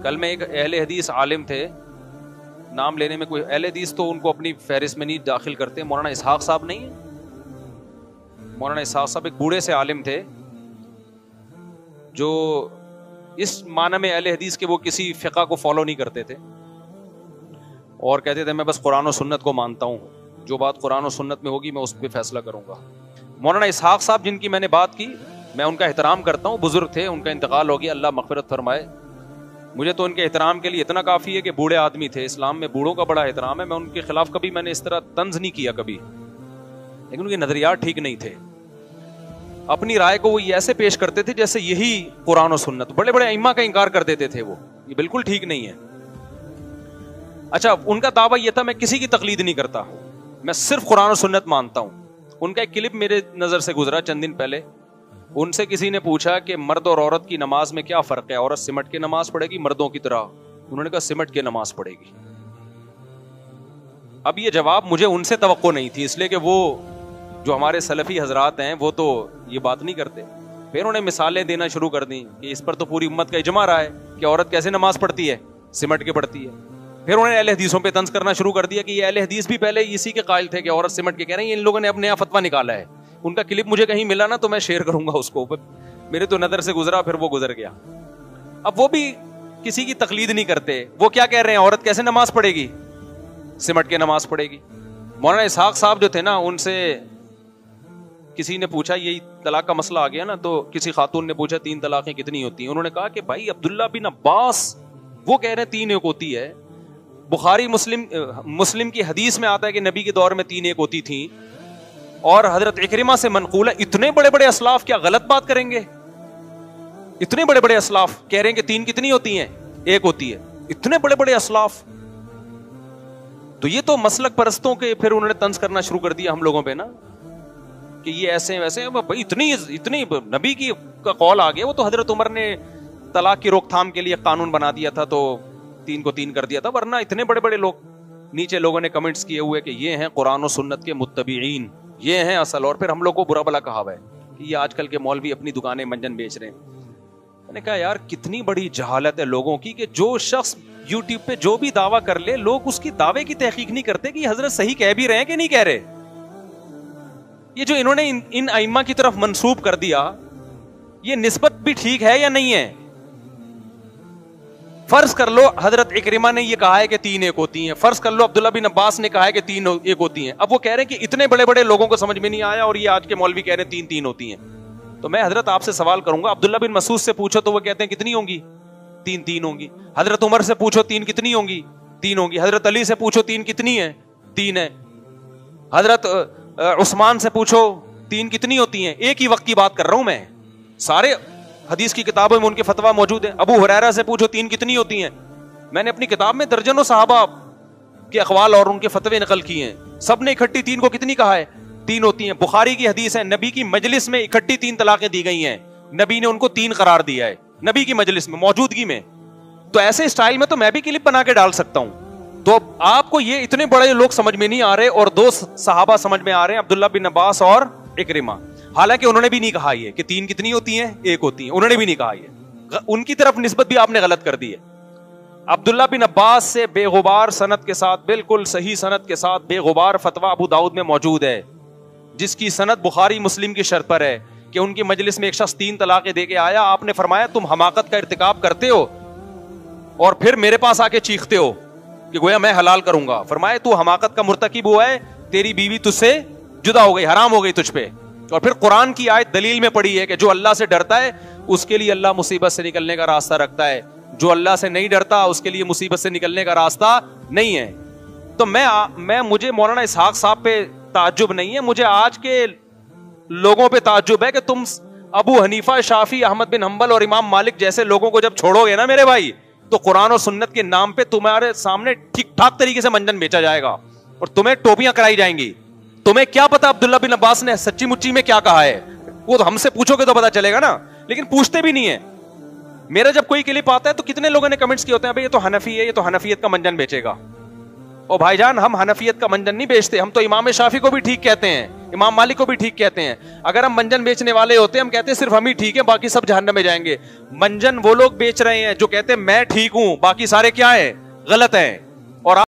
کل میں ایک اہل حدیث عالم تھے, نام لینے میں کوئی, اہل حدیث تو ان کو اپنی فہرست میں نہیں داخل کرتے. مولانا اسحاق صاحب نہیں ہے, مولانا اسحاق صاحب ایک بوڑھے سے عالم تھے جو اس معنی میں اہل حدیث کے وہ کسی فقہ کو فالو نہیں کرتے تھے اور کہتے تھے میں بس قرآن و سنت کو مانتا ہوں, جو بات قرآن و سنت میں ہوگی میں اس پہ فیصلہ کروں گا. مولانا اسحاق صاحب جن کی میں نے بات کی, میں ان کا احترام کرتا ہوں, بزرگ تھے, ان کا انتقال ہو گیا, اللہ مغفرت فرمائے. مجھے تو ان کے احترام کے لیے اتنا کافی ہے کہ بوڑھے آدمی تھے, اسلام میں بوڑھوں کا بڑا احترام ہے. میں ان کے خلاف کبھی میں نے اس طرح طنز نہیں کیا کبھی, لیکن ان کے نظریات ٹھیک نہیں تھے. اپنی رائے کو وہ ایسے پیش کرتے تھے جیسے یہی قرآن و سنت, بڑے بڑے ائمہ کا انکار کر دیتے تھے. وہ یہ بالکل ٹھیک نہیں ہے. اچھا, ان کا دعویٰ یہ تھا میں کسی کی تقلید نہیں کرتا, میں صرف قرآن و سنت مانتا ہوں. ان کا ایک کلپ میرے نظر سے گزرا چند دن پہلے. ان سے کسی نے پوچھا کہ مرد اور عورت کی نماز میں کیا فرق ہے, عورت سمٹ کے نماز پڑھے گی مردوں کی طرح؟ انہوں نے کہا سمٹ کے نماز پڑھے گی. اب یہ جواب مجھے ان سے توقع نہیں تھی, اس لیے کہ وہ جو ہمارے سلفی حضرات ہیں وہ تو یہ بات نہیں کرتے. پھر انہوں نے مثالیں دینا شروع کر دیں کہ اس پر تو پوری امت کا اجماع رہا ہے کہ عورت کیسے نماز پڑھتی ہے, سمٹ کے پڑھتی ہے. پھر انہوں نے اہل حدیثوں پہ طنز کرنا شروع کر دیا کہ یہ اہل حدیث بھی پہلے اسی کے قائل تھے کہ عورت سمٹ کے, کہہ رہے ہیں ان لوگوں نے اپنے یہاں فتویٰ نکالا ہے. ان کا کلپ مجھے کہیں ملا نا تو میں شیئر کروں گا اس کو, میرے تو نظر سے گزرا, پھر وہ گزر گیا. اب وہ بھی کسی کی تقلید نہیں کرتے, وہ کیا کہہ رہے ہیں عورت کیسے نماز پڑھے گی, سمٹ کے نماز پڑھے گی. مولانا اسحاق صاحب جو تھے نا, ان سے کسی نے پوچھا, یہی طلاق کا مسئلہ آ گیا نا, تو کسی خاتون نے پوچھا 3 طلاقیں کتنی ہوتی ہیں. انہوں نے کہا کہ بھائی عبداللہ بن عباس وہ کہہ رہے ہیں 3 ایک ہوتی ہے, بخاری مسلم کی حدیث میں آتا ہے کہ نبی کے دور میں 3 ایک ہوتی تھیں, اور حضرت اکرمہ سے منقول ہے. اتنے بڑے بڑے اسلاف کیا غلط بات کریں گے؟ اتنے بڑے بڑے اسلاف کہہ رہے ہیں کہ 3 کتنی ہوتی ہیں, 1 ہوتی ہے. اتنے بڑے بڑے اسلاف, تو یہ تو مسلک پرستوں کے پھر انہوں نے طنز کرنا شروع کر دیا ہم لوگوں پہ نا, کہ یہ ایسے ویسے. بھائی اتنی نبی کی کا قول آ گیا, وہ تو حضرت عمر نے طلاق کی روک تھام کے لیے قانون بنا دیا تھا تو 3 کو 3 کر دیا تھا, ورنہ اتنے بڑے بڑے لوگ. نیچے لوگوں نے کمنٹس کیے ہوئے کہ یہ ہیں قرآن و سنت کے متبعین, یہ ہیں اصل. اور پھر ہم لوگ کو برا بلا کہا ہوا ہے کہ یہ آج کل کے مولوی اپنی دکانیں منجن بیچ رہے ہیں. میں نے کہا یار کتنی بڑی جہالت ہے لوگوں کی کہ جو شخص یوٹیوب پہ جو بھی دعویٰ کر لے, لوگ اس کی دعوے کی تحقیق نہیں کرتے کہ یہ حضرت صحیح کہہ بھی رہے ہیں کہ نہیں کہہ رہے. یہ جو انہوں نے ان ائمہ کی طرف منسوب کر دیا, یہ نسبت بھی ٹھیک ہے یا نہیں ہے؟ فرض کر لو حضرت اکرمہ نے یہ کہا ہے کہ 3 ایک ہوتی ہیں, فرض کر لو عبداللہ بن عباس نے کہا ہے کہ 3 ایک ہوتی ہیں. اب وہ کہہ رہے ہیں کہ اتنے بڑے بڑے لوگوں کو سمجھ میں نہیں آیا, اور یہ آج کے مولوی کہہ رہے ہیں 3 ہوتی ہیں. تو میں حضرت آپ سے سوال کروں گا, عبداللہ بن مسعود سے پوچھو تو وہ کہتے ہیں کتنی ہوں گی, 3 ہوں گی. حضرت عمر سے پوچھو 3 کتنی ہوں گی, 3 ہوں گی. حضرت علی سے پوچھو 3 کتنی ہیں, 3 ہے. حضرت عثمان سے پوچھو 3 کتنی ہوتی ہیں. ایک ہی وقت کی بات کر رہا ہوں میں, سارے حدیث کی کتابوں میں ان کے فتویٰ موجود ہیں. ابو ہریرہ سے پوچھو 3 کتنی ہوتی ہیں. میں نے اپنی کتاب میں درجنوں صحابہ کے اقوال اور ان کے فتوے نقل کیے ہیں, سب نے اکٹھی 3 کو کتنی کہا ہے, 3 ہوتی ہیں. بخاری کی حدیث ہے, نبی کی مجلس میں اکٹھی 3 طلاقیں دی گئی ہیں, نبی نے ان کو 3 قرار دیا ہے نبی کی مجلس میں, موجودگی میں. تو ایسے اسٹائل میں تو میں بھی کلپ بنا کے ڈال سکتا ہوں. تو آپ کو یہ اتنے بڑے لوگ سمجھ میں نہیں آ رہے, اور 2 صحابہ سمجھ میں آ رہے ہیں, عبداللہ بن عباس اور اکرمہ. حالانکہ انہوں نے بھی نہیں کہا یہ کہ 3 کتنی ہوتی ہیں, 1 ہوتی ہیں. انہوں نے بھی نہیں کہا یہ, ان کی طرف نسبت بھی آپ نے غلط کر دی ہے. عبداللہ بن عباس سے بے غبار سند کے ساتھ, بالکل صحیح سند کے ساتھ بے غبار فتویٰ ابو داؤد میں موجود ہے, جس کی سند بخاری مسلم کی شرط پر ہے کہ ان کی مجلس میں ایک شخص 3 طلاقیں دے کے آیا. آپ نے فرمایا تم حماقت کا ارتکاب کرتے ہو اور پھر میرے پاس آ کے چیختے ہو کہ گویا میں حلال کروں گا. فرمایا تو حماقت کا مرتکب ہوا ہے, تیری بیوی تجھ سے جدا ہو گئی, حرام ہو گئی تجھ پہ. اور پھر قرآن کی آیت دلیل میں پڑی ہے کہ جو اللہ سے ڈرتا ہے اس کے لیے اللہ مصیبت سے نکلنے کا راستہ رکھتا ہے, جو اللہ سے نہیں ڈرتا اس کے لیے مصیبت سے نکلنے کا راستہ نہیں ہے. تو مجھے مولانا اسحاق صاحب پہ تعجب نہیں ہے, مجھے آج کے لوگوں پہ تعجب ہے کہ تم ابو حنیفہ, شافعی, احمد بن حنبل اور امام مالک جیسے لوگوں کو جب چھوڑو گے نا میرے بھائی, تو قرآن اور سنت کے نام پہ تمہارے سامنے ٹھیک ٹھاک طریقے سے منجن بیچا جائے گا اور تمہیں ٹوپیاں کرائی جائیں گی. تمہیں کیا پتا عبداللہ بن عباس نے سچی مچی میں کیا کہا ہے, وہ تو ہم سے پوچھو گے تو پتا چلے گا نا, لیکن پوچھتے بھی نہیں ہے. میرا جب کوئی کلپ آتا ہے تو کتنے لوگوں نے کمنٹس کیے ہوتے ہیں بھائی یہ تو حنفی ہے, یہ تو حنفیت کا منجن بیچے گا. او بھائی جان ہم حنفیت کا منجن نہیں بیچتے, ہم تو امام شافعی کو بھی ٹھیک کہتے ہیں, امام مالک کو بھی ٹھیک کہتے ہیں. اگر ہم منجن بیچنے والے ہوتے ہم کہتے ہیں صرف ہم ہی ٹھیک ہیں باقی سب جہنم میں جائیں گے. منجن وہ لوگ بیچ رہے ہیں جو کہتے ہیں میں ٹھیک ہوں باقی سارے کیا ہیں, غلط ہیں.